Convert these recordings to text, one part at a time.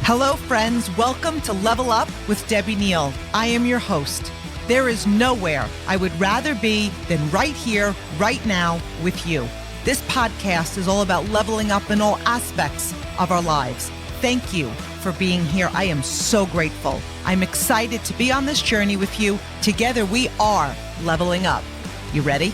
Hello, friends. Welcome to Level Up with Debbie Neal. I am your host. There is nowhere I would rather be than right here, right now with you. This podcast is all about leveling up in all aspects of our lives. Thank you for being here. I am so grateful. I'm excited to be on this journey with you. Together, we are leveling up. You ready?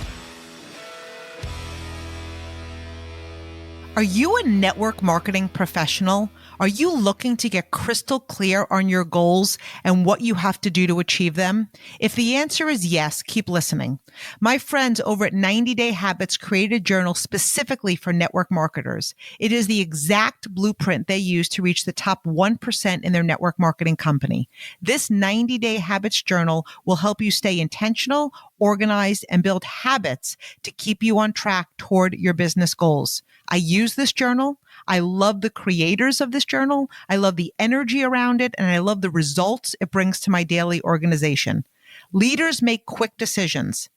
Are you a network marketing professional? Are you looking to get crystal clear on your goals and what you have to do to achieve them? If the answer is yes, keep listening. My friends over at 90 Day Habits created a journal specifically for network marketers. It is the exact blueprint they use to reach the top 1% in their network marketing company. This 90 Day Habits journal will help you stay intentional, organized, and build habits to keep you on track toward your business goals. I use this journal. I love the creators of this journal. I love the energy around it, and I love the results it brings to my daily organization. Leaders make quick decisions.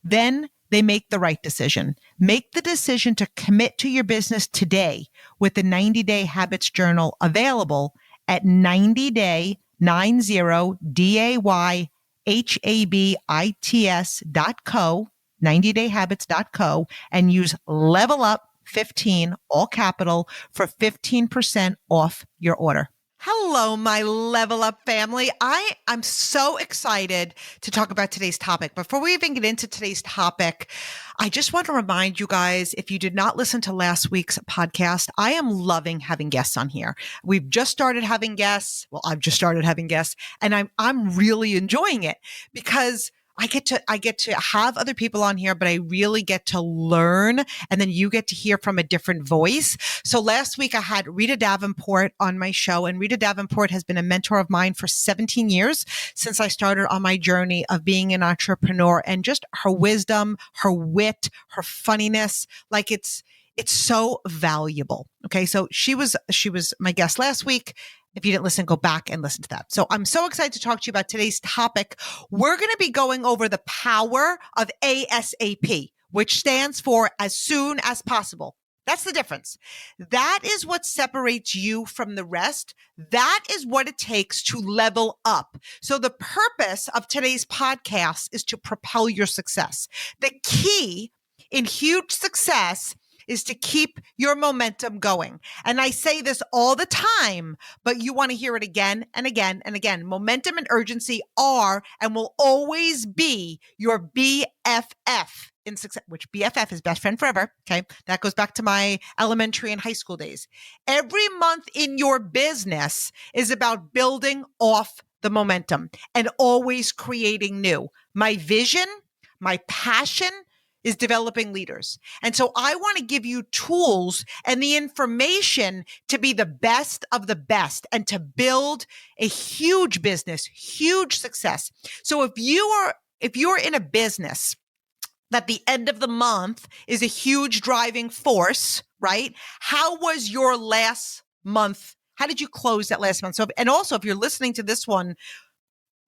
Then they make the right decision. Make the decision to commit to your business today with the 90 Day Habits Journal available at 90day, 90dayhabits.co, 90dayhabits.co, and use Level Up 15, all capital, for 15% off your order. Hello, my Level Up family. I'm so excited to talk about today's topic. Before we even get into today's topic, I just want to remind you guys, if you did not listen to last week's podcast, I am loving having guests on here. We've just started having guests. Well, I've just started having guests, and I'm really enjoying it because I get to have other people on here, but I really get to learn, and then you get to hear from a different voice. So last week I had Rita Davenport on my show, and Rita Davenport has been a mentor of mine for 17 years since I started on my journey of being an entrepreneur, and just her wisdom, her wit, her funniness, like it's so valuable. Okay. So she was my guest last week. If you didn't listen, go back and listen to that. So I'm so excited to talk to you about today's topic. We're going to be going over the power of ASAP, which stands for as soon as possible. That's the difference. That is what separates you from the rest. That is what it takes to level up. So the purpose of today's podcast is to propel your success. The key in huge success is to keep your momentum going. And I say this all the time, but you want to hear it again and again and again. Momentum and urgency are and will always be your BFF in success, which BFF is best friend forever. Okay. That goes back to my elementary and high school days. Every month in your business is about building off the momentum and always creating new. My vision, my passion, is developing leaders. And so I want to give you tools and the information to be the best of the best and to build a huge business, huge success. So if you're in a business that the end of the month is a huge driving force, right? How was your last month? How did you close that last month? So, and also if you're listening to this one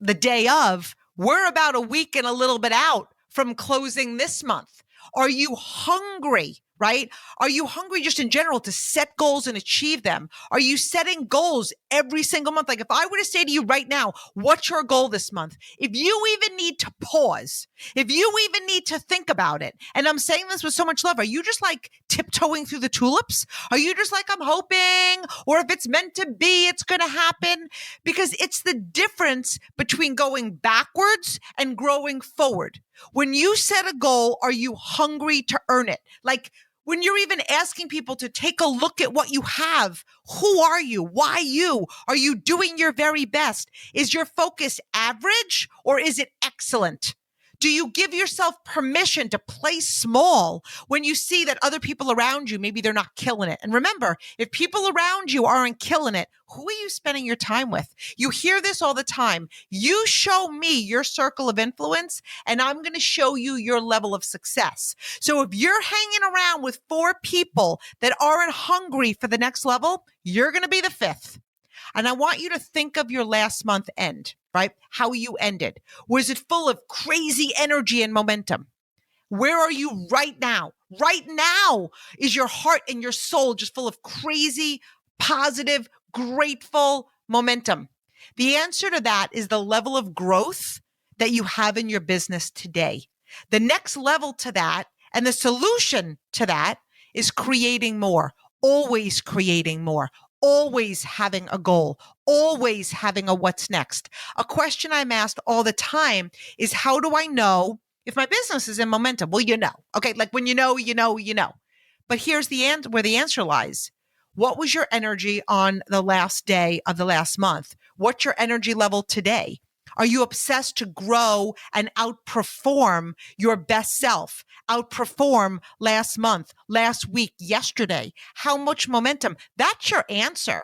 the day of, we're about a week and a little bit out from closing this month. Are you hungry, right? Are you hungry just in general to set goals and achieve them? Are you setting goals every single month? Like if I were to say to you right now, what's your goal this month? If you even need to pause, if you even need to think about it, and I'm saying this with so much love, are you just like tiptoeing through the tulips? Are you just like, I'm hoping, or if it's meant to be, it's going to happen? Because it's the difference between going backwards and growing forward. When you set a goal, are you hungry to earn it? Like when you're even asking people to take a look at what you have, who are you? Why you? Are you doing your very best? Is your focus average or is it excellent? Do you give yourself permission to play small when you see that other people around you, maybe they're not killing it? And remember, if people around you aren't killing it, who are you spending your time with? You hear this all the time. You show me your circle of influence, and I'm going to show you your level of success. So if you're hanging around with 4 people that aren't hungry for the next level, you're going to be the 5th. And I want you to think of your last month end, right? How you ended. Was it full of crazy energy and momentum? Where are you right now? Right now is your heart and your soul just full of crazy, positive, grateful momentum? The answer to that is the level of growth that you have in your business today. The next level to that and the solution to that is creating more, always creating more, always having a goal, always having a what's next. A question I'm asked all the time is, how do I know if my business is in momentum? Well, you know. Okay, like when you know, you know, you know. But here's the where the answer lies. What was your energy on the last day of the last month? What's your energy level today? Are you obsessed to grow and outperform your best self? Outperform last month, last week, yesterday? How much momentum? That's your answer.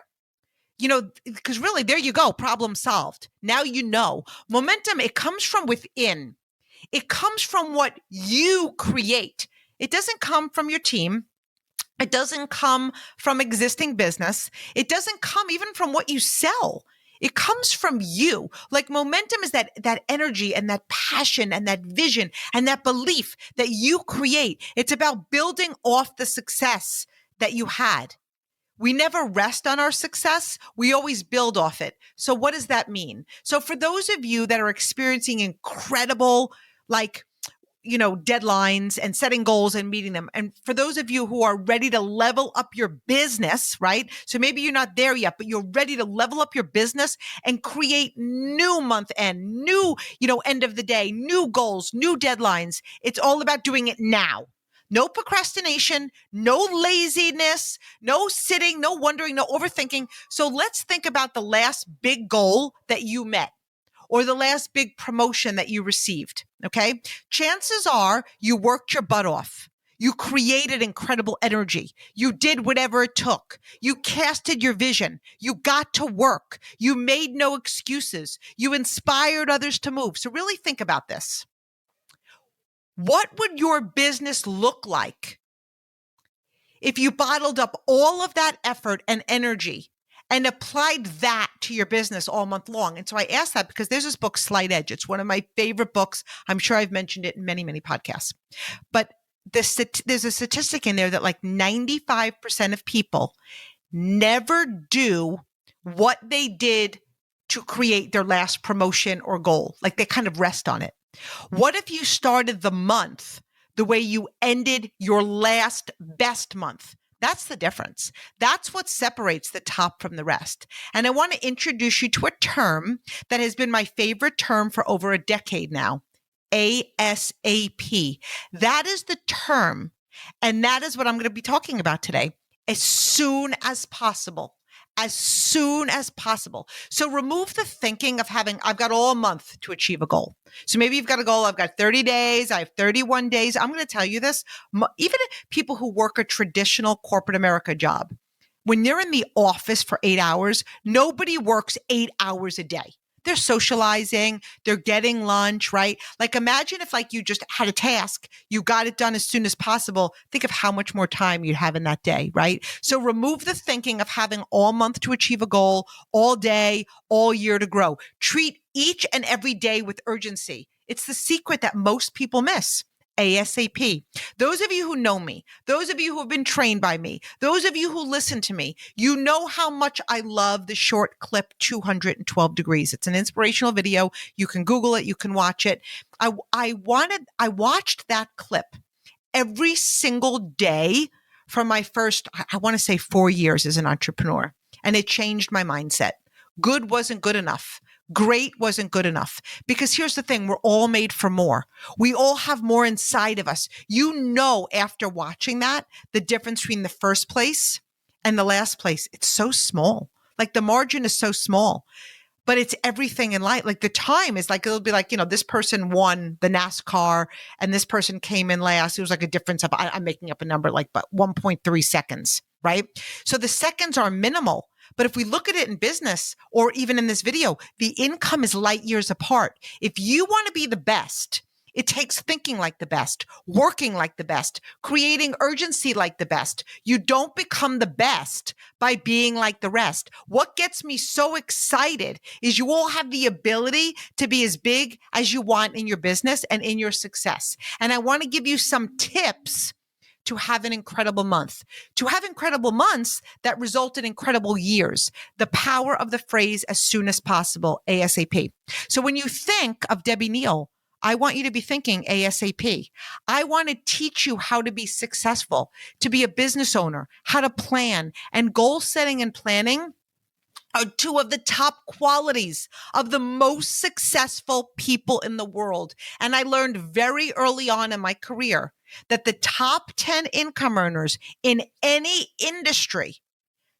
You know, because really, there you go. Problem solved. Now you know. Momentum, it comes from within. It comes from what you create. It doesn't come from your team. It doesn't come from existing business. It doesn't come even from what you sell. It comes from you. Like momentum is that energy and that passion and that vision and that belief that you create. It's about building off the success that you had. We never rest on our success. We always build off it. So what does that mean? So for those of you that are experiencing incredible, deadlines and setting goals and meeting them. And for those of you who are ready to level up your business, right? So maybe you're not there yet, but you're ready to level up your business and create new month end, new, end of the day, new goals, new deadlines. It's all about doing it now. No procrastination, no laziness, no sitting, no wondering, no overthinking. So let's think about the last big goal that you met, or the last big promotion that you received, okay? Chances are you worked your butt off. You created incredible energy. You did whatever it took. You casted your vision. You got to work. You made no excuses. You inspired others to move. So really think about this. What would your business look like if you bottled up all of that effort and energy and applied that to your business all month long? And so I asked that because there's this book, Slight Edge. It's one of my favorite books. I'm sure I've mentioned it in many, many podcasts. But there's a statistic in there that like 95% of people never do what they did to create their last promotion or goal. Like they kind of rest on it. What if you started the month the way you ended your last best month? That's the difference. That's what separates the top from the rest. And I want to introduce you to a term that has been my favorite term for over a decade now, ASAP. That is the term, and that is what I'm going to be talking about today. As soon as possible. As soon as possible. So remove the thinking of I've got all month to achieve a goal. So maybe you've got a goal. I've got 30 days. I have 31 days. I'm going to tell you this. Even people who work a traditional corporate America job, when they're in the office for 8 hours, nobody works 8 hours a day. They're socializing, they're getting lunch, right? Like imagine if you just had a task, you got it done as soon as possible. Think of how much more time you'd have in that day, right? So remove the thinking of having all month to achieve a goal, all day, all year to grow. Treat each and every day with urgency. It's the secret that most people miss. ASAP. Those of you who know me, those of you who have been trained by me, those of you who listen to me, you know how much I love the short clip 212 degrees. It's an inspirational video. You can Google it. You can watch it. I watched that clip every single day for my first, I want to say 4 years as an entrepreneur. And it changed my mindset. Good wasn't good enough. Great wasn't good enough. Because here's the thing, we're all made for more. We all have more inside of us. You know, after watching that, the difference between the first place and the last place, it's so small. Like the margin is so small, but it's everything in life. Like the time is it'll be this person won the NASCAR and this person came in last. It was like a difference of, I'm making up a number, but 1.3 seconds, right? So the seconds are minimal. But if we look at it in business or even in this video, the income is light years apart. If you want to be the best, it takes thinking like the best, working like the best, creating urgency like the best. You don't become the best by being like the rest. What gets me so excited is you all have the ability to be as big as you want in your business and in your success. And I want to give you some tips to have an incredible month, to have incredible months that result in incredible years. The power of the phrase as soon as possible, ASAP. So when you think of Debbie Neal, I want you to be thinking ASAP. I want to teach you how to be successful, to be a business owner, how to plan, and goal setting and planning are two of the top qualities of the most successful people in the world. And I learned very early on in my career that the top 10 income earners in any industry,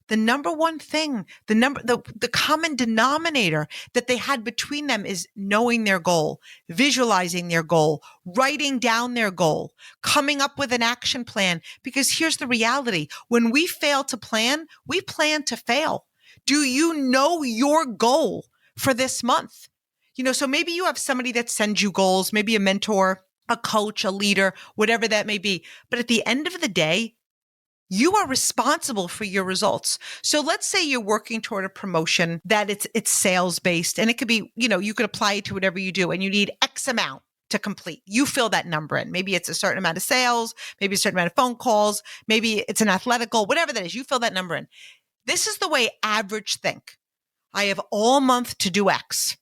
the number one thing, the common denominator that they had between them is knowing their goal, visualizing their goal, writing down their goal, coming up with an action plan. Because here's the reality. When we fail to plan, we plan to fail. Do you know your goal for this month? So maybe you have somebody that sends you goals, maybe a mentor, a coach, a leader, whatever that may be. But at the end of the day, you are responsible for your results. So let's say you're working toward a promotion that it's sales based, and it could be, you could apply it to whatever you do, and you need X amount to complete. You fill that number in. Maybe it's a certain amount of sales, maybe a certain amount of phone calls, maybe it's an athletical, whatever that is, you fill that number in. This is the way average think. I have all month to do X,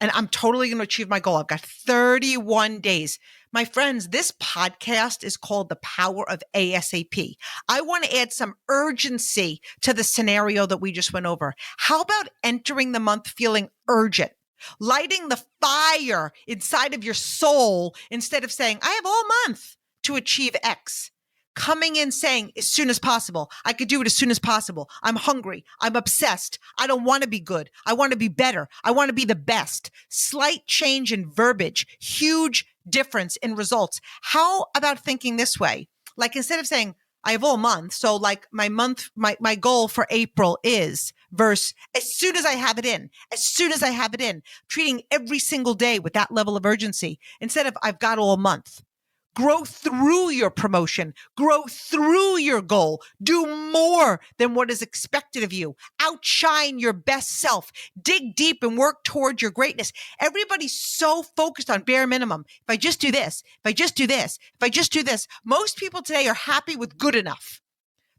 and I'm totally going to achieve my goal. I've got 31 days. My friends, this podcast is called The Power of ASAP. I want to add some urgency to the scenario that we just went over. How about entering the month feeling urgent, lighting the fire inside of your soul instead of saying, I have all month to achieve X? Coming in saying, as soon as possible, I could do it as soon as possible. I'm hungry. I'm obsessed. I don't want to be good. I want to be better. I want to be the best. Slight change in verbiage, huge difference in results. How about thinking this way? Like instead of saying, I have all month. So like my goal for April is verse as soon as I have it in, treating every single day with that level of urgency instead of I've got all month. Grow through your promotion. Grow through your goal. Do more than what is expected of you. Outshine your best self. Dig deep and work toward your greatness. Everybody's so focused on bare minimum. If I just do this, most people today are happy with good enough.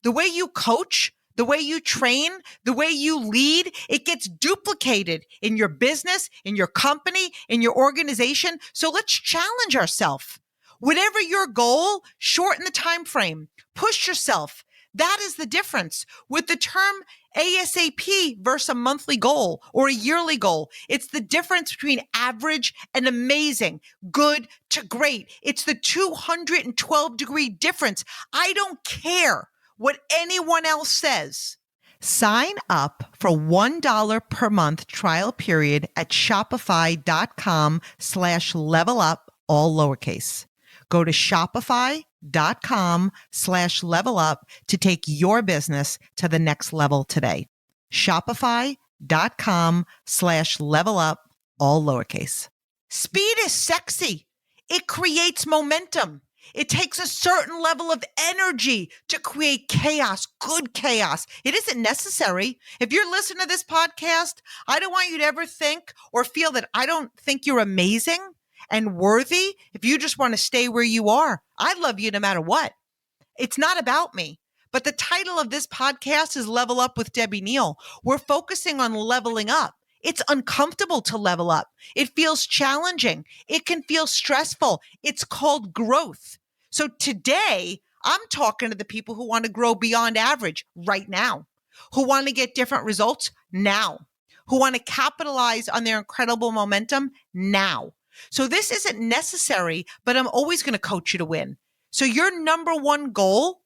The way you coach, the way you train, the way you lead, it gets duplicated in your business, in your company, in your organization. So let's challenge ourselves. Whatever your goal, shorten the time frame. Push yourself. That is the difference with the term ASAP versus a monthly goal or a yearly goal. It's the difference between average and amazing, good to great. It's the 212-degree difference. I don't care what anyone else says. Sign up for $1 per month trial period at shopify.com/level up, all lowercase. Go to shopify.com/level up to take your business to the next level today. Shopify.com/level up, all lowercase. Speed is sexy. It creates momentum. It takes a certain level of energy to create chaos, good chaos. It isn't necessary. If you're listening to this podcast, I don't want you to ever think or feel that I don't think you're amazing and worthy. If you just want to stay where you are, I love you no matter what. It's not about me. But the title of this podcast is Level Up with Debbie Neal. We're focusing on leveling up. It's uncomfortable to level up. It feels challenging. It can feel stressful. It's called growth. So today, I'm talking to the people who want to grow beyond average right now, who want to get different results now, who want to capitalize on their incredible momentum now. So this isn't necessary, but I'm always going to coach you to win. So your number one goal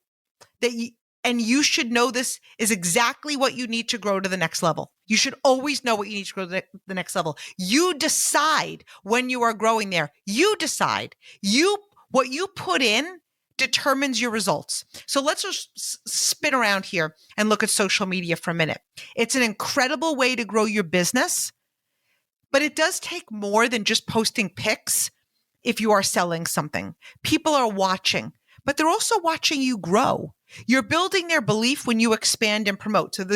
and you should know this, is exactly what you need to grow to the next level. You should always know what you need to grow to the next level. You decide when you are growing there. You decide. What you put in determines your results. So let's just spin around here and look at social media for a minute. It's an incredible way to grow your business, but it does take more than just posting pics if you are selling something. People are watching, but they're also watching you grow. You're building their belief when you expand and promote. So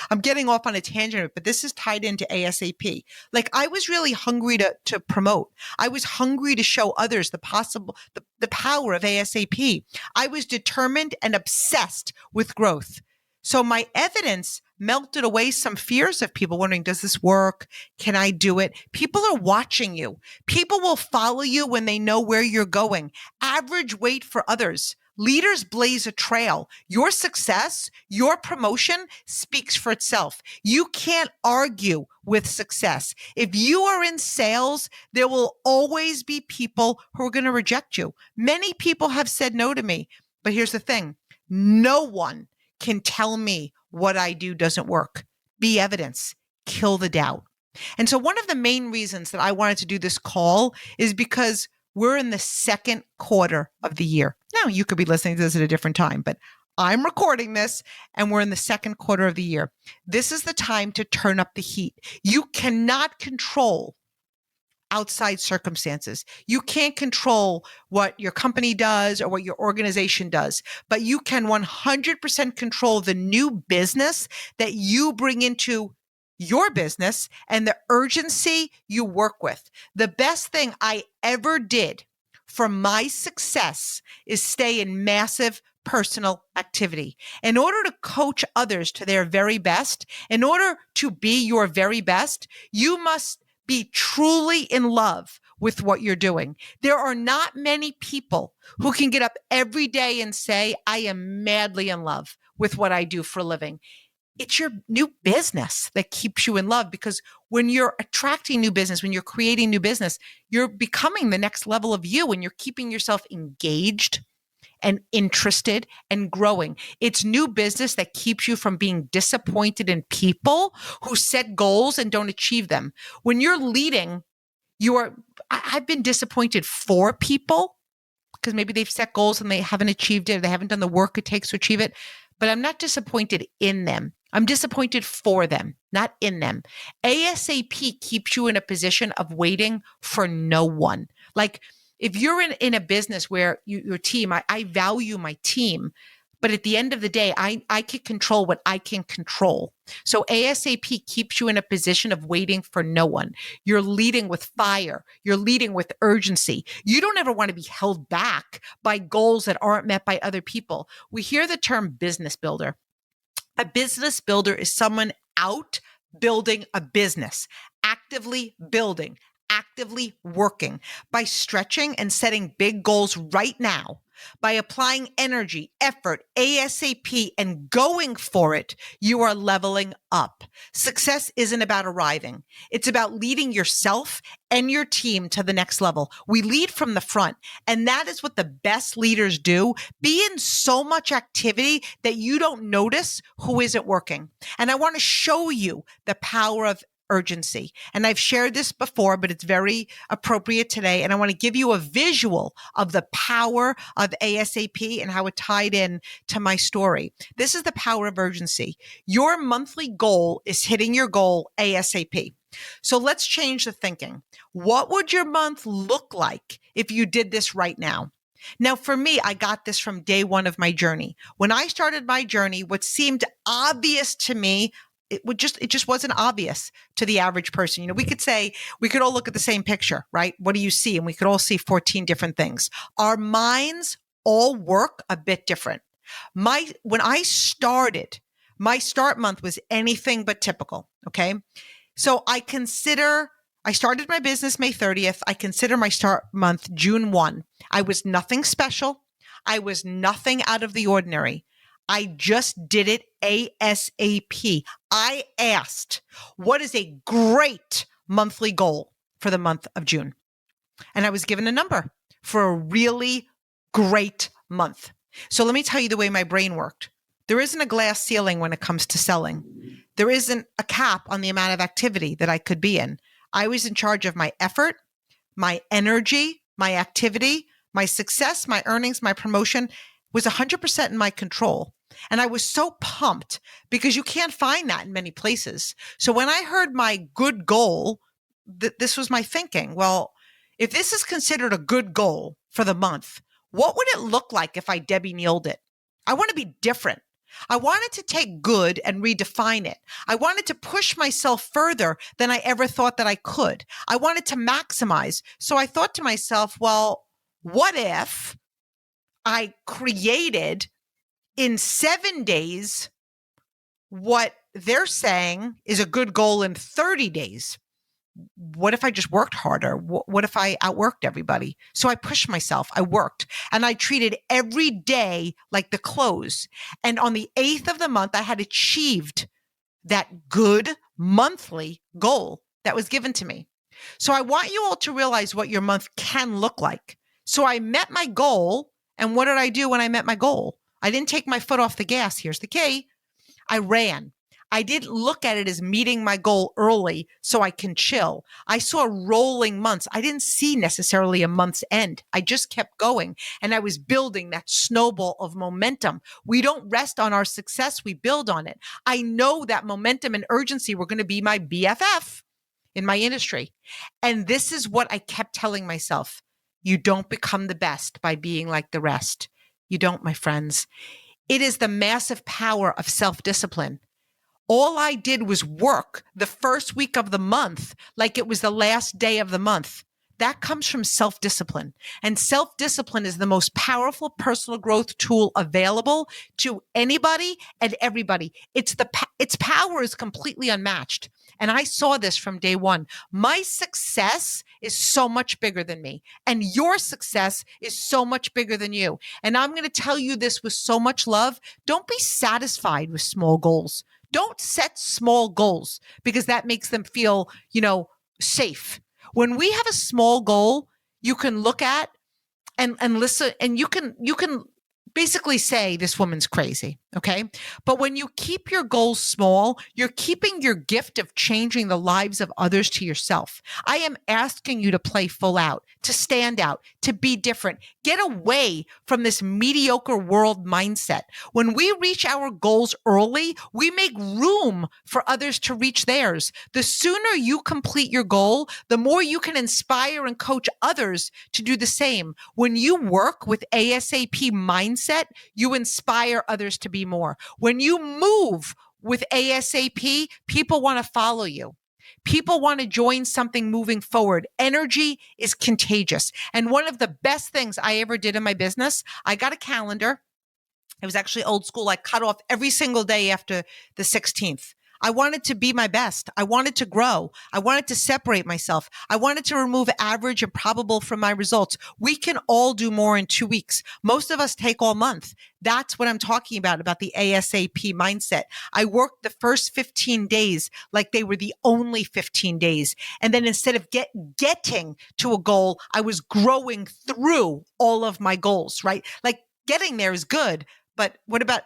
I'm getting off on a tangent, but this is tied into ASAP. Like I was really hungry to promote. I was hungry to show others the power of ASAP. I was determined and obsessed with growth. So my evidence melted away some fears of people wondering, does this work? Can I do it? People are watching you. People will follow you when they know where you're going. Average weight for others. Leaders blaze a trail. Your success, your promotion speaks for itself. You can't argue with success. If you are in sales, there will always be people who are going to reject you. Many people have said no to me, but here's the thing. No one can tell me what I do doesn't work. Be evidence. Kill the doubt. And so one of the main reasons that I wanted to do this call is because we're in the second quarter of the year. Now, you could be listening to this at a different time, but I'm recording this and we're in the second quarter of the year. This is the time to turn up the heat. You cannot control outside circumstances. You can't control what your company does or what your organization does, but you can 100% control the new business that you bring into your business and the urgency you work with. The best thing I ever did for my success is stay in massive personal activity. In order to coach others to their very best, in order to be your very best, you must be truly in love with what you're doing. There are not many people who can get up every day and say, I am madly in love with what I do for a living. It's your new business that keeps you in love, because when you're attracting new business, when you're creating new business, you're becoming the next level of you and you're keeping yourself engaged and interested and growing. It's new business that keeps you from being disappointed in people who set goals and don't achieve them. When you're leading, I've been disappointed for people because maybe they've set goals and they haven't achieved it, or they haven't done the work it takes to achieve it, but I'm not disappointed in them. I'm disappointed for them, not in them. ASAP keeps you in a position of waiting for no one. Like, if you're in a business where your team, I value my team, but at the end of the day, I can control what I can control. So ASAP keeps you in a position of waiting for no one. You're leading with fire. You're leading with urgency. You don't ever want to be held back by goals that aren't met by other people. We hear the term business builder. A business builder is someone out building a business, actively building, actively working by stretching and setting big goals right now, by applying energy, effort, ASAP, and going for it. You are leveling up. Success isn't about arriving. It's about leading yourself and your team to the next level. We lead from the front, and that is what the best leaders do. Be in so much activity that you don't notice who isn't working. And I want to show you the power of urgency. And I've shared this before, but it's very appropriate today. And I want to give you a visual of the power of ASAP and how it tied in to my story. This is the power of urgency. Your monthly goal is hitting your goal ASAP. So let's change the thinking. What would your month look like if you did this right now? Now, for me, I got this from day one of my journey. When I started my journey, what seemed obvious to me, it just wasn't obvious to the average person. You know, we could all look at the same picture, right? What do you see? And we could all see 14 different things. Our minds all work a bit different. When I started, my start month was anything but typical. Okay. So I started my business May 30th. I consider my start month June 1. I was nothing special. I was nothing out of the ordinary. I just did it ASAP. I asked, what is a great monthly goal for the month of June? And I was given a number for a really great month. So let me tell you the way my brain worked. There isn't a glass ceiling when it comes to selling. There isn't a cap on the amount of activity that I could be in. I was in charge of my effort, my energy, my activity, my success, my earnings, my promotion was 100% in my control. And I was so pumped because you can't find that in many places. So when I heard my good goal, this was my thinking. Well, if this is considered a good goal for the month, what would it look like if I Debbie Nealed it? I want to be different. I wanted to take good and redefine it. I wanted to push myself further than I ever thought that I could. I wanted to maximize. So I thought to myself, well, what if I created in 7 days what they're saying is a good goal in 30 days? What if I just worked harder? What if I outworked everybody? So I pushed myself. I worked and I treated every day like the close. And on the 8th of the month, I had achieved that good monthly goal that was given to me. So I want you all to realize what your month can look like. So I met my goal. And what did I do when I met my goal? I didn't take my foot off the gas. Here's the key. I ran. I didn't look at it as meeting my goal early so I can chill. I saw rolling months. I didn't see necessarily a month's end. I just kept going and I was building that snowball of momentum. We don't rest on our success. We build on it. I know that momentum and urgency were going to be my BFF in my industry. And this is what I kept telling myself. You don't become the best by being like the rest. You don't, my friends. It is the massive power of self-discipline. All I did was work the first week of the month like it was the last day of the month. That comes from self-discipline. And self-discipline is the most powerful personal growth tool available to anybody and everybody. Its power is completely unmatched. And I saw this from day one. My success is so much bigger than me. And your success is so much bigger than you. And I'm going to tell you this with so much love. Don't be satisfied with small goals. Don't set small goals because that makes them feel, safe. When we have a small goal, you can look at and listen, and you can basically say this woman's crazy. Okay. But when you keep your goals small, you're keeping your gift of changing the lives of others to yourself. I am asking you to play full out, to stand out, to be different. Get away from this mediocre world mindset. When we reach our goals early, we make room for others to reach theirs. The sooner you complete your goal, the more you can inspire and coach others to do the same. When you work with ASAP mindset, you inspire others to be more. When you move with ASAP, people want to follow you. People want to join something moving forward. Energy is contagious. And one of the best things I ever did in my business, I got a calendar. It was actually old school. I cut off every single day after the 16th. I wanted to be my best. I wanted to grow. I wanted to separate myself. I wanted to remove average and probable from my results. We can all do more in 2 weeks. Most of us take all month. That's what I'm talking about the ASAP mindset. I worked the first 15 days like they were the only 15 days. And then instead of getting to a goal, I was growing through all of my goals, right? Like getting there is good. But what about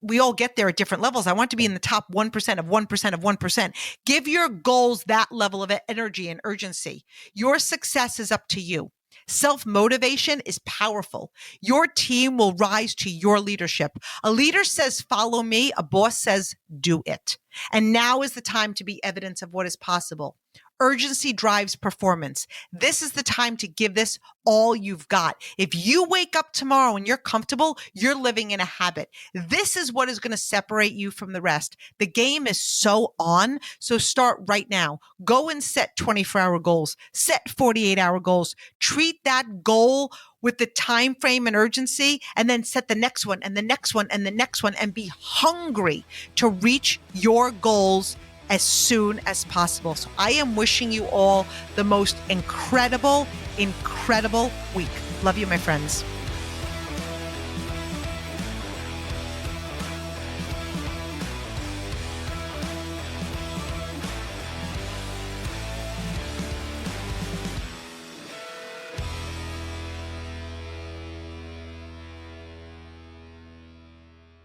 we all get there at different levels. I want to be in the top 1% of 1% of 1%. Give your goals that level of energy and urgency. Your success is up to you. Self-motivation is powerful. Your team will rise to your leadership. A leader says, follow me. A boss says, do it. And now is the time to be evidence of what is possible. Urgency drives performance. This is the time to give this all you've got. If you wake up tomorrow and you're comfortable, you're living in a habit. This is what is going to separate you from the rest. The game is so on. So start right now. Go and set 24-hour goals. Set 48-hour goals. Treat that goal with the time frame and urgency, and then set the next one and the next one and the next one, and be hungry to reach your goals as soon as possible. So I am wishing you all the most incredible week. Love you, my friends.